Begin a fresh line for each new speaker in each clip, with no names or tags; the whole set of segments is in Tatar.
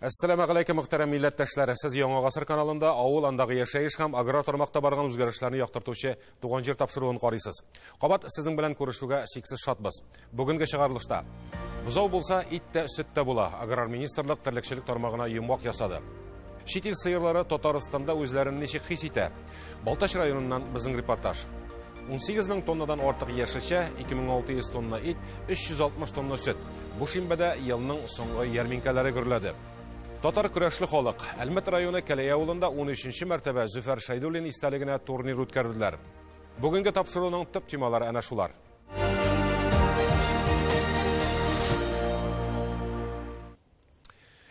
Assalamu alaykum muhtaram millatdoshlar. Siz Yangi G'asr kanalында авыл андагы яшәеш һәм аграр тармакта барган үзгәрешләрне яктыртучы туган җир тапшыруын карыйсыз. Кабат сезнең белән күрешүгә шиксез шатбыз. Бүгенге чыгарылышта бузау булса, ит тә, сөт тә була. Аграр министрлык терлекчелек тармагына йомгак ясады. Чит ил сыерлары Татарстанда үзләрен ничек хис итә? Балтач районыннан безнең репортаж. 18 мең тоннадан артык яшелчә, 2600 тонна ит, 360 тонна сөт. Бу шимбәдә елның соңгы ярминкәләре гөрләде. Татар көрәшле халык Әлмәт районы Кәләй авылында 13-нче мәртәбә Зөфәр Шайдуллин истәлегенә турнир үткәрделәр. Бүгенге тапшыруның төп темалары әнә шулар.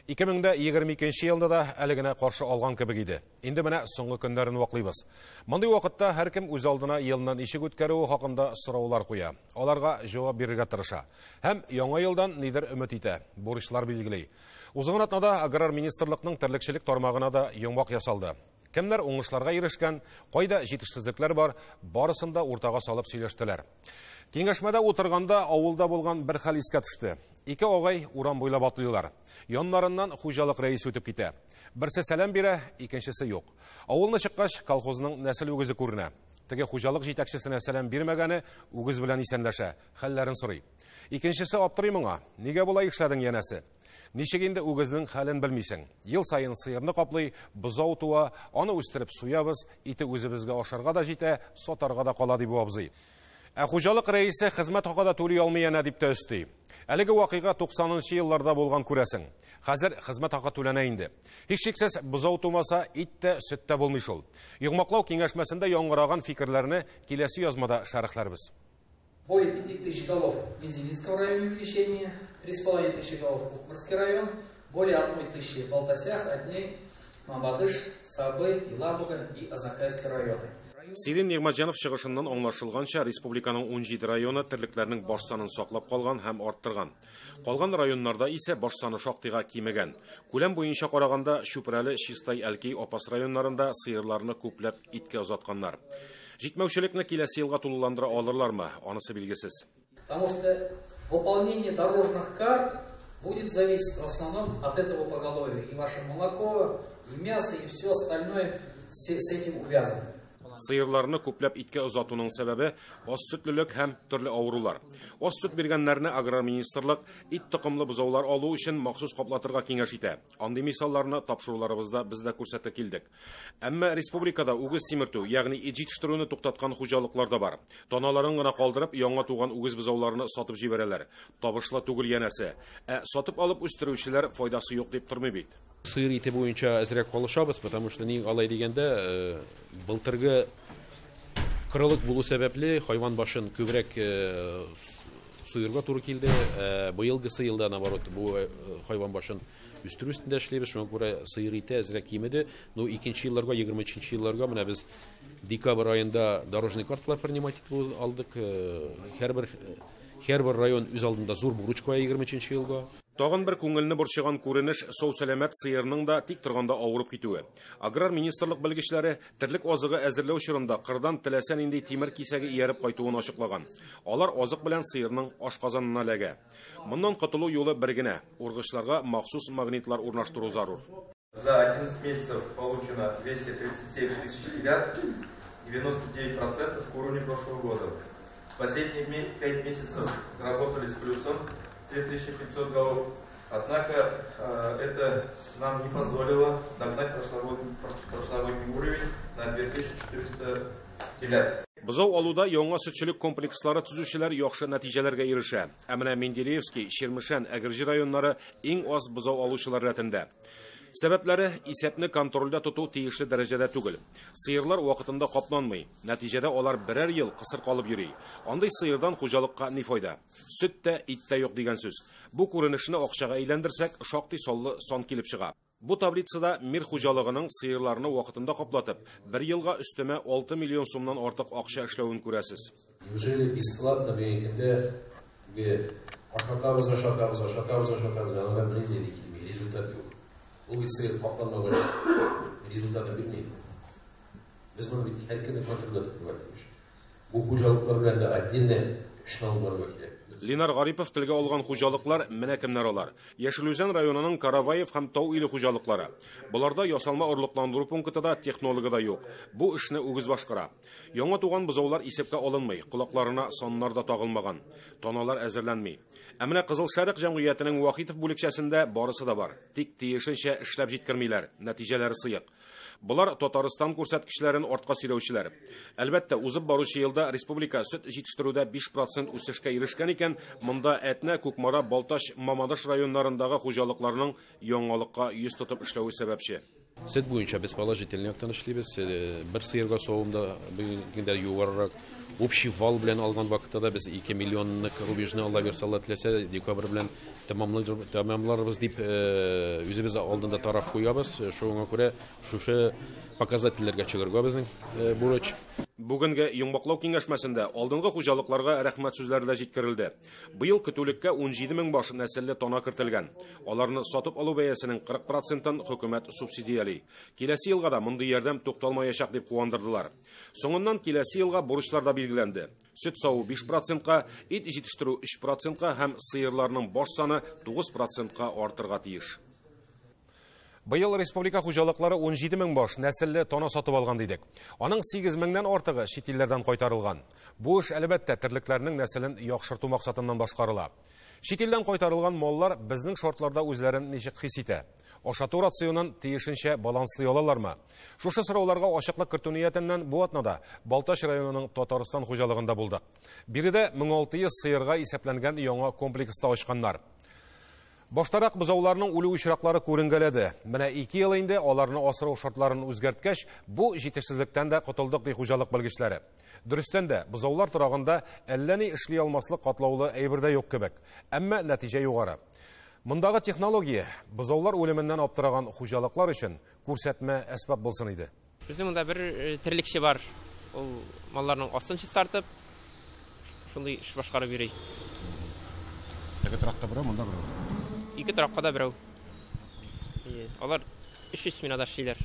Ике 2022 елда да әле генә каршы алган кебек иде. Инде менә соңгы көннәрен ваклыйбыз. Мондый вакытта һәркем үз алдына елның ишек үткәрүе хакында сораулар куя. Аларга җавап бирергә тырыша. Һәм яңа елдан нидер өмет итә. Бурычлар билгели. Узган атнада аграр министрлыкның терлекчелек тармагына да йомгак ясалды. Кемнәр уңышларга ирешкән, кайда җитешсезлекләр бар, барысын да уртага салып сөйләштеләр. Киңәшмәдә утырганда авылда булган бер хәл искә төште. Ике агай урам буйлап атлыйлар. Яннарыннан хуҗалык рәисе үтеп китә. Берсе сәлам бирә, икенчесе юк. Авылны чыккач, колхозның нәсел үгезе күренә. Теге хуҗалык җитәкчесенә сәлам бирмәгәне үгез белән исәнләшә, хәлләрен сорый. Икенчесе аптырый моңа. Нигә болай эшләдең янәсе? Ничек инде үгезнең хәлен белмисең. Ел сайын сыерны каплый, бозау туа, аны үстереп суябыз, ите үзебезгә ашарга да җитә, сатарга да кала ди бу абзый. Ә хуҗалык рәисе хезмәт хакында түли алмый яна дип тә өсти. Әлеге вакыйга 90-нчы елларда булган күрәсең. Хәзер хезмәт хакы түләнә инде. Һичшиксез бозау тумаса, ит тә, сөт тә булмый шул. Йомгаклау киңәшмәсендә яңгыраган фикерләрне киләсе язмада шәрехләрбез.
Более 5000 голов в Мизинецком районе увеличения, 3500 голов в Кукмарский район, более 1000 в Балтасях, Одней, Мамадыш, Сабы, Елабуга и Азакаевский районы.
Сирин Нигъматҗанов чыгышыннан аңлашылганча, республиканың 17 районы терлекләрнең баш санын саклап калган һәм арттырган. Калган районнарда исә баш саны шактыйга кимегән. Күләм буенча караганда Шүпрәле, Чистай, Әлкей, Апас районнарында сыерларны күпләп иткә озатканнар. Җитмәүчелекне киләсе елга тулыландыра алырлармы? Анысы билгесез.
Потому что выполнение дорожных карт будет зависеть в основном от этого поголовья. И ваше молоко, и мясо, и все остальное с этим увязано.
Сыерларны күпләп иткә озатуның сәбәбе аз сөтлелек һәм төрле авырулар. Аз сөт биргәннәрне аграр министрлык ит токымлы бозаулар алу өчен махсус каплатырга киңәш итә. Андый мисалларны тапшыруларыбызда без дә күрсәтә килдек. Әмма республикада үгез тимертү, ягъни ит җитештерүне туктаткан хуҗалыклар да бар. Таналарын гына калдырып, яңа туган үгез бозауларны сатып җибәрәләр. Табышлы түгел янәсе. Сатып алып үстерүчеләр файдасы юк дип тормый бит.
Сыер ите буенча әзрәк калышабыз, потому что ни алай дигәндә былтыргы кырылык булу сәбәпле хайван башын күбрәк суырга туры килде. Быелгысы елда наоборот бу хайван башын үстерү өстендә эшләбез, шуңа күрә сыер ите әзрәк кимеде. Но икенче елларга, 23нче елларга менә без декабрь аенда дорожный карталар принимать итеп алдык. Һәрбер район үз алдында зур бурыч куя 23нче елга.
Тагын бер күңелне борчыган күренеш сау-сәламәт сыерның да тик торганда авырып китүе. Аграр министрлык белгечләре терлек азыгы әзерләү чорында кырдан теләсә нинди тимер кисәге ияреп кайтуын ачыклаган. Алар азык белән сыерның ашказанына ләгә. Моннан котылу юлы бер генә: ургычларга махсус магнитлар урнаштыру зарур.
За 11 месяцев получено 237 тысяч телят, 99% к уровню прошлого года. Последние 5 месяцев работали с плюсом 3500 голов, однако это нам не позволило догнать прошлогодний уровень на 2400 телят.
Бозау алуда яңа сөтчелек комплекслары төзүчеләр яхшы нәтиҗәләргә ирешә. Ә менә Менделеевский, Ширмешән, Әгерҗи районнары иң аз бозау алучылар рәтендә. Сәбәпләре исәпне контрольдә тоту тиешле дәрәҗәдә түгел. Сыерлар вакытында капланмый. Нәтиҗәдә алар берәр ел кысыр калып йөри. Андый сыердан хуҗалыкка ни файда? Сөт тә, ит тә юк дигән сүз. Бу күренешне акчага әйләндерсәк, шактый саллы сан килеп чыга. Бу таблицада мир хуҗалыгының сыерларны вакытында каплатып, бер елга өстәмә 6 миллион сумнан артык акча эшләвен күрәсез.
Неужели бесплатно бергәндә ашатабыз, анда бер нинди результат юк. Ул бит сыер капланмагач результаты бирмәй. Без моны бит һәркемне контрольдә тотырга тиеш. Бу хуҗалыклар белән дә отдельно эшне алып барырга кирәк.
Ленар Гарипов телгә алган хуҗалыклар менә кемнәр алар. Яшелүзән районының Караваев һәм Тау иле хуҗалыклары. Буларда ясалма орлыкландыру пункты да, технологы да юк. Бу эшне үгез башкара. Яңа туган бозаулар исәпкә алынмый, колакларына соннар да тагылмаган. Тоналар әзерләнми. Ә менә Кызыл Шәрык җәмгыятенең Вахитов бүлекчәсендә барысы да бар. Тик тиешенчә эшләп җиткермиләр. Нәтиҗәләре сыек. Булар Татарстан күрсәткечләрен артка сөйләүчеләр. Әлбәттә, узып баручы елда республика сөт җитештерүдә 5% үсешкә ирешкән икән, монда Әтнә, Күкмара, Балташ, Мамадыш районнарындагы хуҗалыкларның яңалыкка йөз тотып эшләүе сәбәпче.
Сөт буенча без положительный яктан эшлибез. Бер сыерга савымда бүгенгә югарырак общий вал белән алган вакытта да без 2 миллионлык рубежны Алла версалла теләсә декабрь белән тәмамларбыз дип үзебез алдында тараф куябыз. Шуңа күрә шушы показательләргә чыгарга безнең бурыч.
Бүгенге Йомбаклау киңәшмәсендә алдынгы хуҗалыкларга рәхмәт сүзләре дә җиткерелде. Быел көтүлеккә 17 мең баш нәселле тона кертелгән. Аларны сатып алу бәясенең 40%-ын хөкүмәт субсидиялый. Киләсе елга да мондый ярдәм тукталмаячак дип куандырдылар. Соңыннан киләсе елга бурычлар да билгеләнде. Сөт саву 5%-ка, ит җитештерү 3%-ка һәм сыерларның баш саны 9%-ка артырга тиеш. Быел республика хуҗалыклары 17 мең баш нәселле тона сатып алган дидек. Аның 8 меңнән артыгы чит илләрдән кайтарылган. Бу эш әлбәттә терлекләрнең нәселен яхшырту максатыннан башкарыла. Чит илдән кайтарылган маллар безнең шартларда үзләрен ничек хис итә? Ашату рационын тиешенчә баланслый алалармы? Шушы сорауларга ачыклык кертү ниятеннән бу атнада Балташ районының Татарстан хуҗалыгында булдык. Биредә 1600 сыерга исәпләнгән яңа комплекста ачканнар. Баштарак бозауларның үлү очраклары күренгәләде. Менә 2 ел инде аларны асрау шартларын үзгәрткәч, бу җитешсезлектән дә котылдык ди хуҗалык белгечләре. Дөрестән дә бозаулар торагында әллә ни эшли алмаслык катлаулы әйбер дә юк кебек. Әмма нәтиҗә югары. Мондагы технология бозаулар үлеменнән аптыраган хуҗалыклар өчен күрсәтмә әсбап булсын иде.
Безнең монда бер терлекче бар. Ул малларның астын чистартып, шундый эш башкарып йөри.
Теге тракта бер, монда бер.
2 тракка да берәү. Алар 300 минада эшлиләр.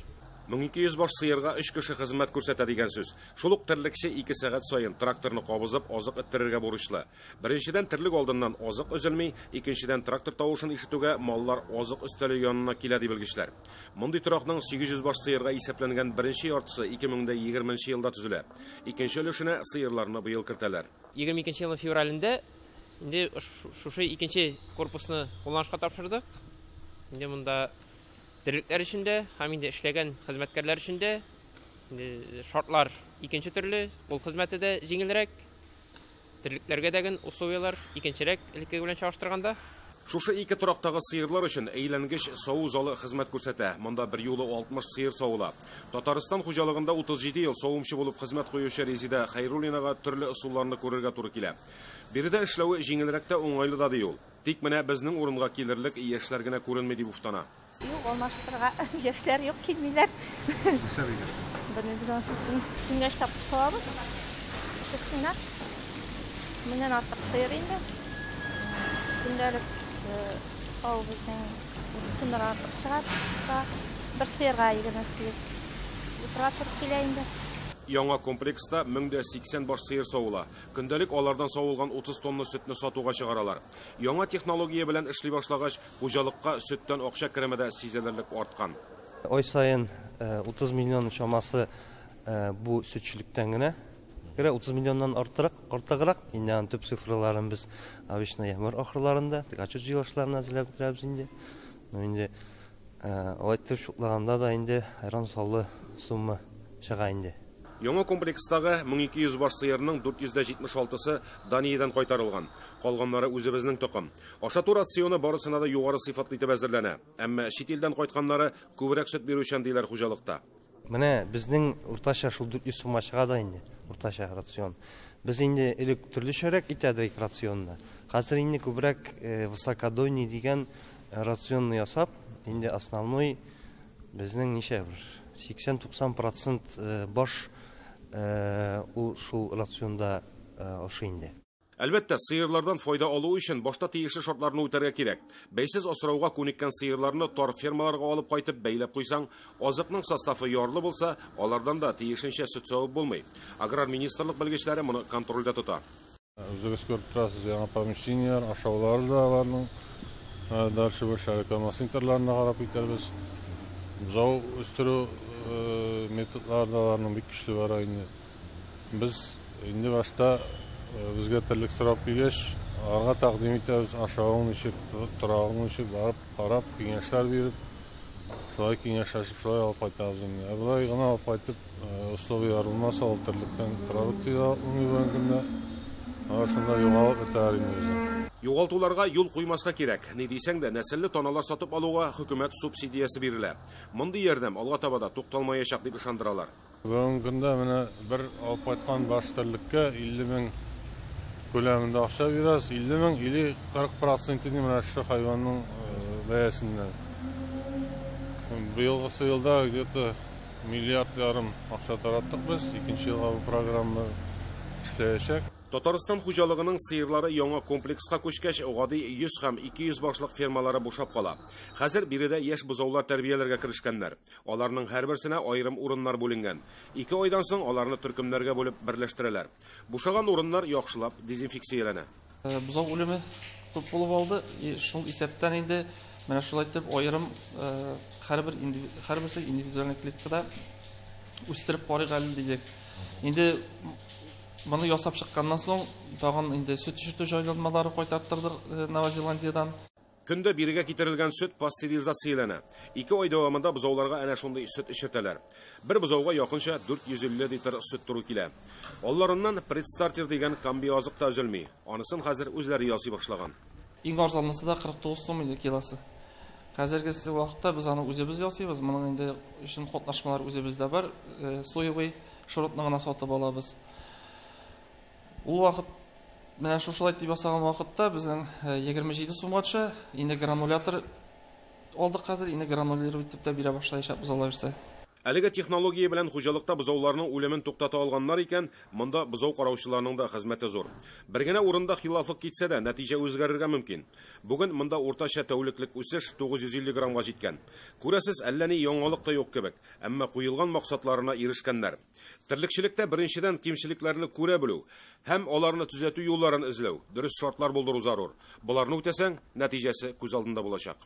1200 баш сыерга 3 кеше хезмәт күрсәтә дигән сүз. Шул ук терлекче 2 сәгать саен тракторны кабызып, азык иттерергә бурычлы. Беренчедән терлек алдыннан азык өзелми, икенчедән трактор тавышын ишетүгә маллар азык өстәле янына килә ди белгечләр. Мондый торакның 800 баш сыерга исәпләнгән беренче яртысы 2020 елда төзелә. Икенче өлешенә сыерларны быел кертәләр.
22 елның февралендә инде шушы икенче корпусны кулланышка тапшырдык. Инде монда терлекләр өчендә һәм инде эшләгән хезмәткәрләр өчендә шартлар икенче төрле, кул хезмәте дә җиңелрәк. Терлекләргә дәген условиялар икенчерәк элекке белән чагыштырганда.
Шушы 2 торактагы сыерлар өчен әйләнгеч саву залы хезмәт күрсәтә. Монда бер юлы 60 сыер савыла. Татарстан хуҗалыгында 37 ел савумчы булып хезмәт куючы Резида Хайруллинага төрле ысулларны күрергә туры килә. Биредә эшләүе җиңелрәк тә уңайлы да ди ул. Тик менә безнең урынга килерлек яшьләр генә күренми дип уфтана.
Юк, алмаштырга яшьләр юк килмиләр.
Нисәбегә?
Без аны күнгәч тапып чыгабыз. Шуңа менә артык сыер инде. Көндәлек авызның үстенә артык чыгар. Бер сыерга 28 литр килә инде.
Яңа комплекста 1080 баш сыер савыла. Көндәлек алардан савылган 30 тонна сөтне сатуга чыгаралар. Яңа технология белән эшли башлагач, хуҗалыкка сөттән акча кереме дә сизелерлек арткан.
Ой сайын 30 миллион чамасы бу сөтчелектән генә. 30 миллионнан артыграк. Инде төп цифрларын без обычно январь ахырларында, отчет җыелышларына әзерләп бетерәбез инде. Инде алайтып шуклаганда да инде айран саллы сумма чыга инде.
Яңа комплекстагы 1200 баш сыерның 476-сы Даниядән кайтарылган. Калганнары үзебезнең токым. Ашату рационы барысына да югары сыйфатлы итеп әзерләнә. Әмма чит илдән кайтканнары күбрәк сөт бирүчән диләр хуҗалыкта.
Менә безнең уртача шул 400 сумма чыга да инде. Уртача рацион. Без инде элек төрлечәрәк итәдек рационда. Хәзер инде күбрәк высокодойный дигән рационны ясап, инде основной безнең ничә 80-90% баш ул шул рационда ашы инде.
Әлбәттә, сыерлардан файда алу өчен башта тиешле шартларны үтәргә кирәк. Бәйсез асрауга күнеккән сыерларны тар фермаларга алып кайтып бәйләп куйсаң, азыкның составы ярлы булса, алардан да тиешенчә сөт савып булмый. Аграр министрлык белгечләре моны контрольдә тота.
өзіңіз көріп тұрасыз, жаңа помещениялар, ашаулары да барның. Дальше бір шарикама синтерларына қарап кетербіз. Бұзау өстіру методлары да барның бек күшті бар айында. Біз енді башта бізге тірлік сұрап келгеш, арға тақдим етеміз, ашауын ішіп, тұрағын ішіп, барып, қарап, кеңештер беріп, солай кеңеш ашып, солай алып қайтамыз. Бұлай ғана алып қайтып, условия арылмаса, ол тірліктен продукция алып Аршында юғалып өтәрін өзі.
Юғалтуларға юл қоймасқа керек. Не дейсең де, нәсілі тоналар сатып алуға хүкімет субсидиясы берілі. Мұнды ердім, алға табада тоқталмайышақ деп ышандыралар.
Бүгін күнде мені бір алып қайтқан баш тірлікке 50 мың көлемінде ақша бераз. 50 мың или 40%-ні мұнашы хайванның бәясінен. Биылғысы жылда где-то миллиард ярым ақша тараттық біз. Екінші жылға бұл программа ішләйешек.
Татарстан хуҗалыгының сыйырлары яңа комплексқа көчкәч, гади 100 һәм 200 башлык фермалары бушап кала. Хәзер биредә яшь бозаулар тәрбияләргә керешкәннәр. Аларның һәрберсенә аерым урыннар бүленгән. 2 айдан соң аларны төркемнәргә бүлеп берләштерәләр. Бушаган урыннар яхшылап дезинфекцияләнә.
Бозау үлеме күп булып алды. Шул исәптән инде менә шулай итеп аерым һәрберсе индивидуаль клеткада үстереп карыйк әле дидек. Инде Bunu ясап чыкканнан соң, тагын инде сөт ишертү җайланмалары кайтарттырдык Нова Зеландиядан.
Көндә бирегә китерелгән сөт пастеризацияләнә. 2 ай дәвамында бозауларга әнә шундый сөт ишертәләр. Бер бозауга якынча 450 литр сөт туры килә. Алларыннан предстартер дигән комби азык та үзелми. Анысын хәзер үзләре ясый башлаган.
Иң арзанлысы да 49 сум инде килосы. Хәзерге вакытта без аны үзебез ясыйбыз. Моның инде өчен катнашмалар үзебездә бар. Соевый шурупны гына сатып алабыз. Ул вакыт менә шушылай дип ясаган вакытта безнең 27 сумга төшә. Инде гранулятор алдык хәзер, инде гранулировать итеп тә бирә башлаячак бозаулар берсе.
Әлеге технология белән хуҗалыкта бозауларның үлемен туктата алганнар икән, монда бозау караучыларның да хезмәте зур. Бер генә урында хилафлык китсә дә, нәтиҗә үзгәрергә мөмкин. Бүген монда уртача тәүлеклек үсеш 950 граммга җиткән. Күрәсез, әллә ни яңалык та юк кебек, әмма куелган максатларына ирешкәннәр. Терлекчелектә беренчедән кимчелекләрне күрә белү һәм аларны төзәтү юлларын эзләү, дөрес шартлар булдыру зарур. Буларны үтәсәң, нәтиҗәсе күз алдында булачак.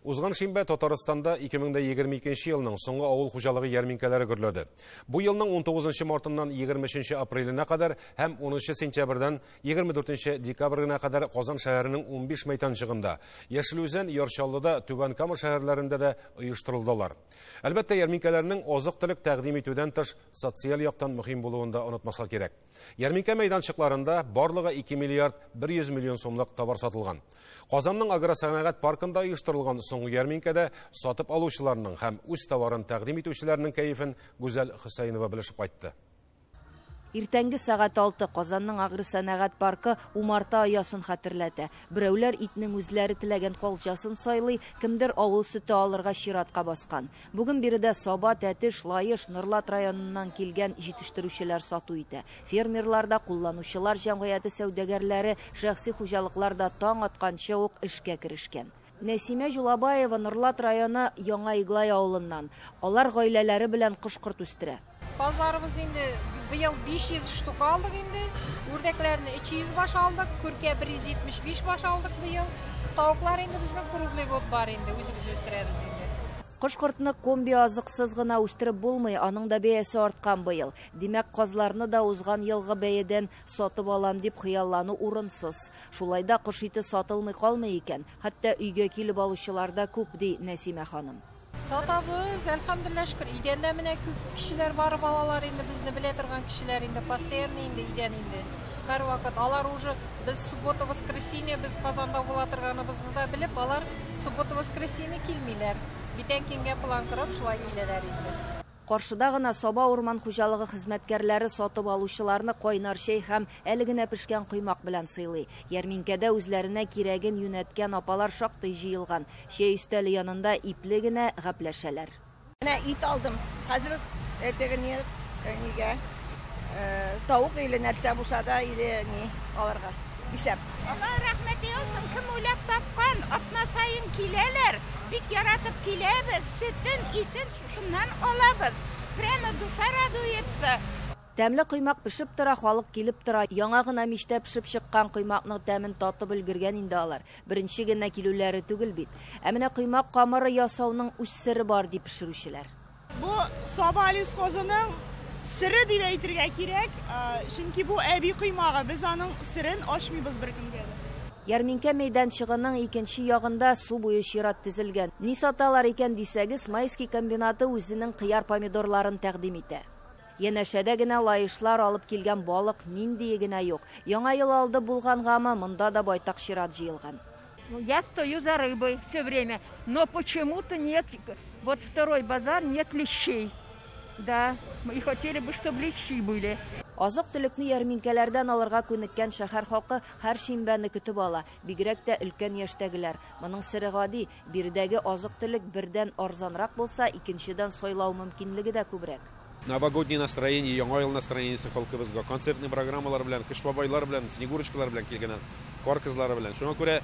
Узган шимбә Татарстанда 2022 елның соңгы авыл хуҗалыгы ярминкәләре гөрләде. Бу елның 19 мартыннан 23 апреленә кадәр һәм 10 сентябрьдән 24 декабрьгә кадәр Казан шәһәренең 15 мәйданчыгында, Яшелүзән, Ярчаллыда, Түбән Кама шәһәрләрендә дә оештырылдылар. Әлбәттә, ярминкәләрнең азык-төлек тәкъдим итүдән тыш социаль яктан мөһим булуын да онытмаска кирәк. Ярминкә мәйданчыкларында барлыгы 2 миллиард 100 миллион сумлык товар сатылган. Казанның агросәнәгать паркында оештырылган соңгы ярминкәдә сатып алучыларның һәм үз товарын тәкъдим итүчеләрнең кәефен Гүзәл Хөсәйнова белешеп кайтты.
Иртәнге сәгать 6 Казанның агросәнәгать паркы умарта аясын хәтерләтә. Берәүләр итнең үзләре теләгән калҗасын сайлый, кемдер авыл сөте алырга чиратка баскан. Бүген биредә Саба, Тәтеш, Лаеш, Нырлат районыннан килгән җитештерүчеләр сату итә. Фермерлар да, кулланучылар җәмгыяте сәүдәгәрләре, шәхси хуҗалыклар да таң атканчы ук эшкә керешкән. Нәсимә Җулабаева Нырлат районы Яңа Иглай авылыннан. Алар гаиләләре белән кош-корт үстерә.
Казларыбыз инде быел 500 штук алдык инде. Үрдәкләрне 200 баш алдык, күркә 175 баш алдык быел. Тавыклар инде безнең круглый год бар инде, үзебез үстерәбез инде.
Кош-кортны комби азыксыз гына үстереп булмый, аның да бәясе арткан быел. Димәк, казларны да узган елгы бәядән сатып алам дип хыяллану урынсыз. Шулай да кош ите сатылмый калмый икән. Хәтта өйгә килеп алучылар да күп ди Нәсимә ханым.
Сатабыз, әлхәмдүлилләһ шөкер. Идәндә менә күп кешеләр бар, балалар инде безне белә торган кешеләр инде постоянно инде идән инде. Һәр вакыт алар уже без суббота-воскресенье без Казанда була торганыбызны да белеп, алар суббота-воскресенье килмиләр. Битән көнгә план корып шулай киләләр инде.
Каршыда гына Саба урман хуҗалыгы хезмәткәрләре сатып алучыларны кайнар чәй һәм әле генә пешкән коймак белән сыйлый. Ярминкәдә үзләренә кирәген юнәткән апалар шактый җыелган. Чәй өстәле янында ипле генә гәпләшәләр.
Менә ит алдым. Хәзер эртәгә нигә тавык или нәрсә булса да или ни аларга исәп.
Алла рәхмәт итсен, кем уйлап тапкан, атна сайын киләләр. Бик яратып киләбез, сөтен, итен шуннан алабыз. прямо душа радуется.
Тәмле коймак пешеп тора, халык килеп тора. Яңа гына мичтә пешеп чыккан коймакның тәмен татып өлгергән инде алар. Беренче генә килүләре түгел бит. Ә менә коймак камыры ясауның үз сыры бар дип пешерүчеләр.
Бу Саба лискозының сыры дип әйтергә кирәк. Чөнки бу әби коймагы, без аның сырын ашмыйбыз беркемгә.
Ярминкә мәйданчыгының икенче ягында су буе чират тезелгән. Ни саталар икән дисәгез, Майский комбинаты үзенең кыяр помидорларын тәкъдим итә. Янәшәдә генә лайышлар алып килгән балык нинди генә юк. Яңа ел алды булгангамы, монда да байтак чират җыелган.
Я стою за рыбой все время, но почему-то нет, вот второй базар, нет лещей. Да, мы хотели бы, чтобы лещи были.
Азык-төлекне ярминкәләрдән алырга күнеккән шәһәр халкы һәр шимбәне көтеп ала. Бигрәк тә өлкән яшьтәгеләр. Моның сыры гади, биредәге азык-төлек бердән арзанрак булса, икенчедән сайлау мөмкинлеге дә күбрәк.
Новогоднее настроение, яңа ел настроениесе халкыбызга, концертный программалар белән, кыш бабайлар белән, снегурочкалар белән килгән, кар кызлары белән. Шуңа күрә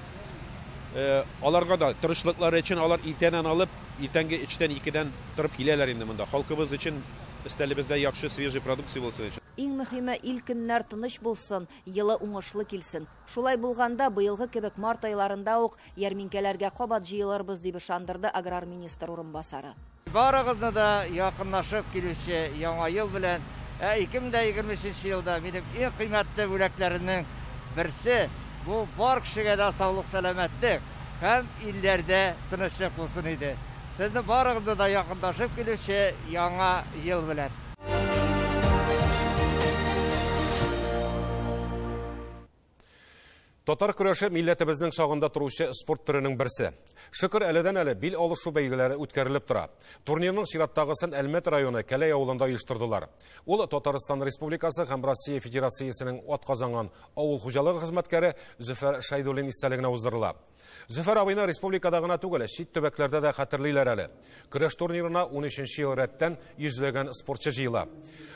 аларга да тырышлыклары өчен алар иртәннән алып, иртәнге 3-тән 2-дән торып киләләр инде монда. Халкыбыз өчен өстәлебездә яхшы свежий продукция булсын өчен.
Иң мөһиме ил көннәр тыныч булсын, елы уңышлы килсен. Шулай булганда быелгы кебек март айларында ук ярминкәләргә кабат җыелырбыз дип ышандырды аграр министр урынбасары.
Барыгызны да якынлашып килүче яңа ел белән 2023 елда минем иң кыйммәтле бүләкләремнең берсе бу бар кешегә дә саулык, сәламәтлек һәм илләрдә тынычлык булсын иде. Сезне барыгызны да якынлашып килүче яңа ел белән.
Татар көрәше милләтебезнең сагында торучы спорт төренең берсе. Шөкер әледән-әле бил алышу бәйгеләре үткәрелеп тора. Турнирның чираттагысын Әлмәт районы Кәләй авылында оештырдылар. Ул Татарстан Республикасы һәм Россия Федерациясенең атказанган авыл хуҗалыгы хезмәткәре Зөфәр Шайдуллин истәлегенә уздырыла. Зөфәр абыйны республикада гына түгел, чит төбәкләрдә дә хәтерлиләр әле. Көрәш турнирына 13нче ел рәттән йөзләгән спортчы җыела.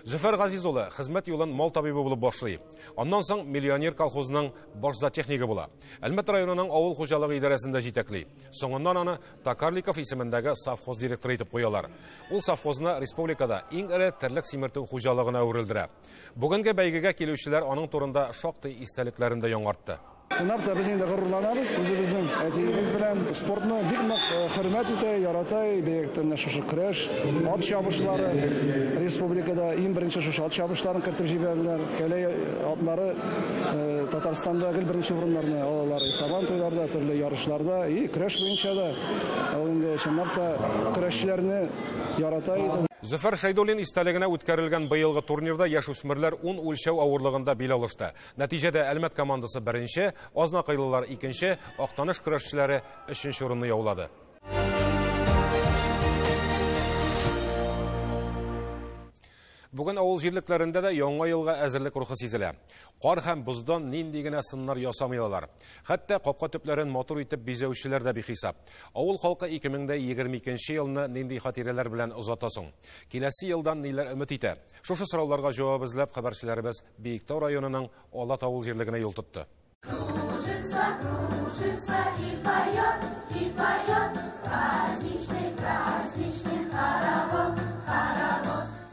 Зөфәр Газиз улы хезмәт юлын мал табибы булып башлый. Аннан соң миллионер колхозының баш зоотехнигы була. Әлмәт районының авыл хуҗалыгы идарәсендә җитәкли. Соңыннан аны Такарликов исемендәге совхоз директоры итеп куялар. Ул совхозны республикада иң эре терлек симертү хуҗалыгына әверелдерә. Бүгенге бәйгегә килүчеләр аның турында шактый истәлекләрен дә яңартты.
Шуннан да без инде горурланабыз, үзебезнең әтиебез белән спортны бик нык хөрмәт итә, ярата, бәйгедә шушы көрәш, ат чабышлары республикада иң беренче шушы ат чабышларын кертеп җибәрделәр. Кәләй атлары Татарстанда гел беренче урыннарны алалар. Сабан туйларда, төрле ярышларда, көрәш буенча да ул инде чынлап та көрәшчеләрне ярата иде.
Зөфәр Шайдуллин истәлегенә үткәрелгән быелгы турнирда яшүсмерләр 10 үлчәү авырлыгында бил алышты. Нәтиҗәдә Әлмәт командасы беренче, Азнакайлылар икенче, Актаныш көрәшчеләре 3нче урынны яулады. Бүген авыл җирлекләрендә дә яңа елга әзерлек рухы сизелә. Кар һәм боздан нинди генә сыннар ясамыйлар. Хәтта капка төпләрен матур итеп бизәүчеләр дә бихисап. Авыл халкы 2022 елны нинди хатирәләр белән узата соң? Киләсе елдан ниләр өмет итә? Шушы сорауларга җавап эзләп хәбәрчеләребез Биектау районының Алат авыл җирлегенә юл тотты.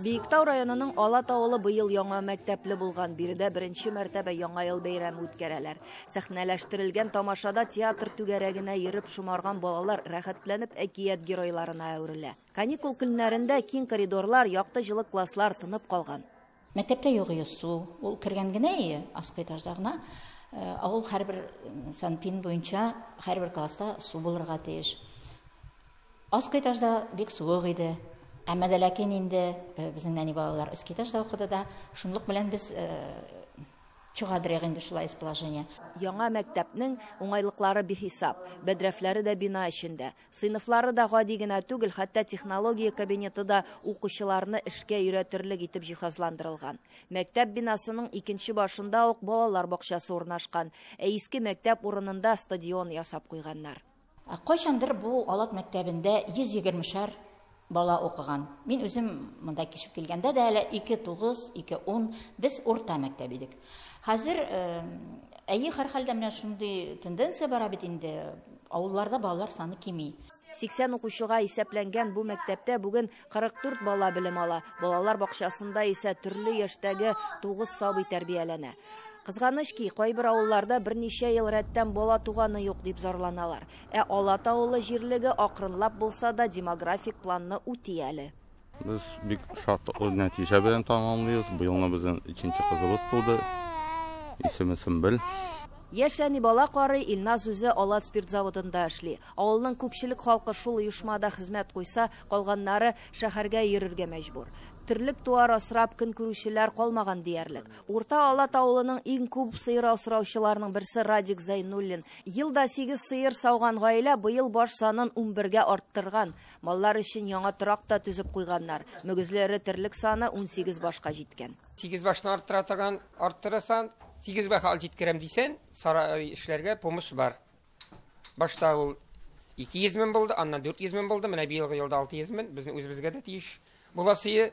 Биектау районының Алат авылы быел яңа мәктәпле булган. Биредә беренче мәртәбә яңа ел бәйрәме үткәрәләр. Сәхнәләштерелгән тамашада театр түгәрәгенә йөреп шумарган балалар рәхәтләнеп әкият геройларына әверелә. Каникул көннәрендә киң коридорлар, якты җылы класслар тынып калган.
Мәктәптә юк су, ул кергән генә аскы этажда гына. Авыл һәрбер санпин буенча һәрбер класста су булырга тиеш. Аскы этажда бик суык иде. Әмма дә ләкин инде безнең нәни балалар өске этажда укыды да, шунлык белән без чыгадырык инде шулай из положения. Яңа мәктәпнең уңайлыклары бихисап, бәдрәфләре дә бина эчендә. Сыйныфлары да гади генә түгел, хәтта технология кабинеты да укучыларны эшкә өйрәтерлек итеп җиһазландырылган. Мәктәп бинасының икенче башында ук балалар бакчасы урнашкан, иске мәктәп урынында стадион ясап куйганнар. Кайчандыр бу Алат мәктәбендә 120 бала укыган. Мин үзем монда кичеп килгәндә дә әле 2-9, 2-10 без урта мәктәп идек. Хәзер һәр хәлдә менә шундый тенденция бара бит инде. Авылларда балалар саны кими.
80 укучыга исәпләнгән бу мәктәптә бүген 44 бала белем ала. Балалар бакчасында исә төрле яшьтәге 9 сабый тәрбияләнә. Кызганыч ки, кайбер авылларда берничә ел рәттән бала туганы юк дип зарланалар. Алат авылы җирлеге акрынлап булса да демографик планны үти әле.
Biz бик шатлыклы нәтиҗә белән тәмамлыйбыз. Быелны безнең 2нче кызыбыз туды. Исеме Сымбел.
Яшәни бала карый Илназ үзе Алат спирт заводында эшли. Авылның күпчелек халкы шул оешмада хезмәт куйса, калганнары шәһәргә йөрергә мәҗбүр. Тирлек туар асрап көн күрүчеләр калмаган диярлек. Урта Алат авылының иң күп сыер асраучыларының берсе Радик Зайнуллин. Елда 8 сыер сауган гаилә быел баш санын 11гә арттырган. Маллар өчен яңа торак та түзеп куйганнар. Мөгезләре тирлек саны 18 башка җиткән.
8 башны арттырасаң 8 баха җиткерәм дисән, сарай эшләргә помощь бар. Башта ул 200 мең булды, аннан 400 мең булды, менә быелгы елда 600 мең, безнең үзебезгә дә тиеш. Буласы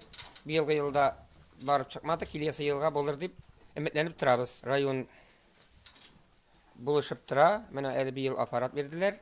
быелгы елда барып чыкмады, киләсе елга булыр дип өметләнеп торабыз. Район булышып тора, менә әле быел аппарат бирделәр.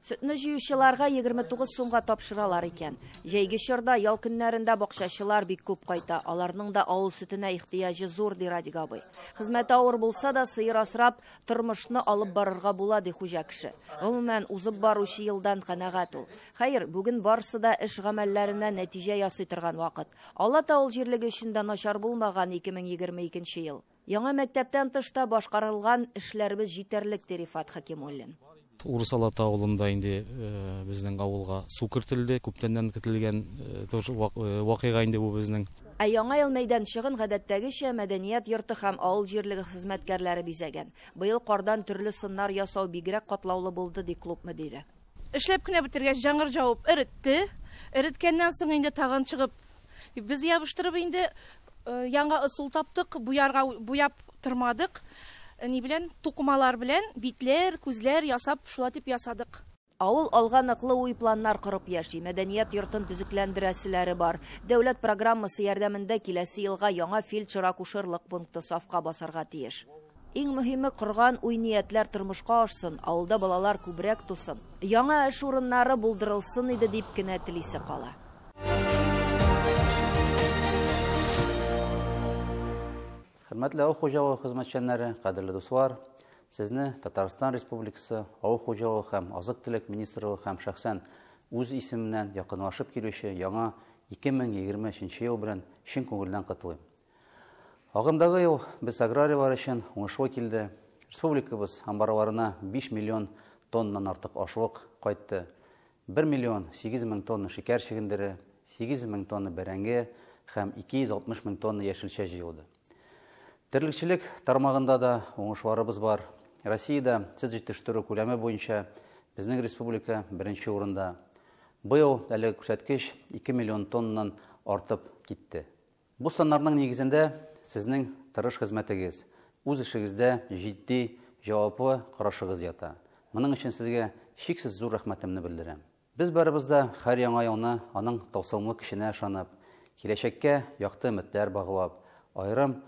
Сөтне җыючыларга 29 сумга тапшыралар икән. Җәйге чорда ял көннәрендә бакчачылар бик күп кайта. Аларның да авыл сөтенә ихтыяҗы зур ди Радик абый. Хезмәт авыр булса да сыер асрап, тормышны алып барырга була ди хуҗа кеше. Гомумән узып баручы елдан канәгать ул. Хәер, бүген барысы да эш гамәлләренә нәтиҗә ясый торган вакыт. Алат авыл җирлеге өчен дә начар булмаган 2022 ел. Яңа мәктәптән тышта башкарылган эшләребез җитәрлек ди Рифат Хакимуллин.
Урыс Алат авылында инде безнең авылга су кертелде, күптәннән көтелгән вакыйга инде бу безнең.
Яңа ел мәйданчыгын гадәттәгечә мәдәният йорты һәм авыл җирлеге хезмәткәрләре бизәгән. Быел кардан төрле сыннар ясау бигрәк катлаулы булды ди клуб мөдире.
Эшләп кенә бетергәч яңгыр җавып эретте. Эреткәннән соң инде тагын чыгып без ябыштырып инде яңа ысул таптык, буяп тырмадык. Ни белән тукымалар белән битләр, күзләр ясап, шулай дип ясадык.
Авыл алганыклы уй планнар корып яши. Мәдәният йортын төзекләндерәселәре бар. Дәүләт программасы ярдәмендә киләсе елга яңа фельдшер-акушерлык пункты сафка басарга тиеш. Иң мөһиме корган уй ниятләр тормышка ашсын, авылда балалар күбрәк тусын. Яңа эш урыннары булдырылсын иде дип кенә телисе кала.
Хөрмәтле авыл хуҗалыгы хезмәтчәннәре, кадерле дуслар, сезне Татарстан Республикасы авыл хуҗалыгы һәм азык-төлек министрлыгы һәм шәхсән үз исеменнән якынлашып килүче яңа 2023 ел белән чын күңелдән котлыйм. Агымдагы ел без аграрийлар өчен уңышлы килде. Республикабыз амбарларына 5 миллион тоннан артык ашлык кайтты. 1 миллион 8 мең тонна шикәр чигендере, 8 мең тонна бәрәңге һәм 260 мең тонна яшелчә җыелды. Терлekçilik тармагында да уңышларыбыз бар. Россиядә сөт җитештерү күләме буенча безнең республика беренче урында. Быел әле күрсәткеч 2 миллион тоннан артып китте. Бу саннарның нигезендә сезнең тырыш хезмәтегез, үз эшегездә җитди, җаваплы карашыгыз ята. Моның өчен сезгә чиксез зур рәхмәтемне белдерәм. Без барыбыз да һәр яңа елны аның тылсымлы көченә ышанып, киләчәккә якты өметләр баглап, аерым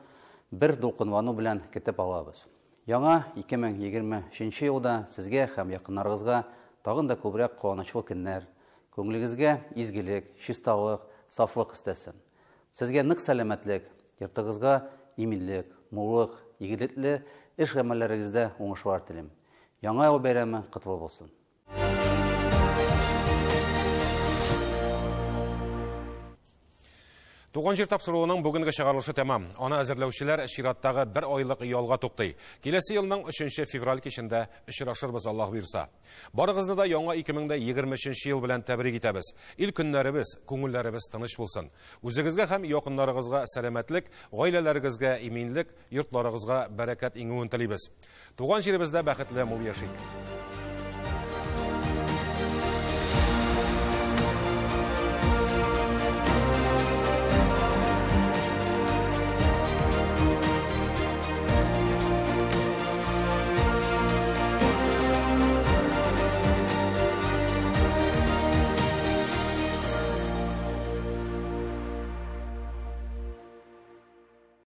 бер дулкынлану белән көтеп алабыз. Яңа 2023 елда сезгә һәм якыннарыгызга тагын да күбрәк куанычлы көннәр, күңелегезгә изгелек, чисталык, сафлык истәсен. Сезгә нык сәламәтлек, йортыгызга иминлек, муллык, игелекле эш гамәлләрегездә уңышлар телим. Яңа ел бәйрәме котлы булсын.
Туган җир тапшыруының бүгенге чыгарылышы тәмам. Аны әзерләүчеләр чираттагы 1 айлык ялга туктый. Киләсе елның 3 февраль кичендә очрашырбыз, Аллаһ бирса. Барыгызны да яңа 2023 ел белән тәбрик итәбез. Ил көннәребез, күңелләребез тыныч булсын. Үзегезгә һәм якыннарыгызга сәламәтлек, гаиләләрегезгә иминлек, йортларыгызга бәрәкәт иңүен телибез. Туган җиребездә бәхетле мул яшик.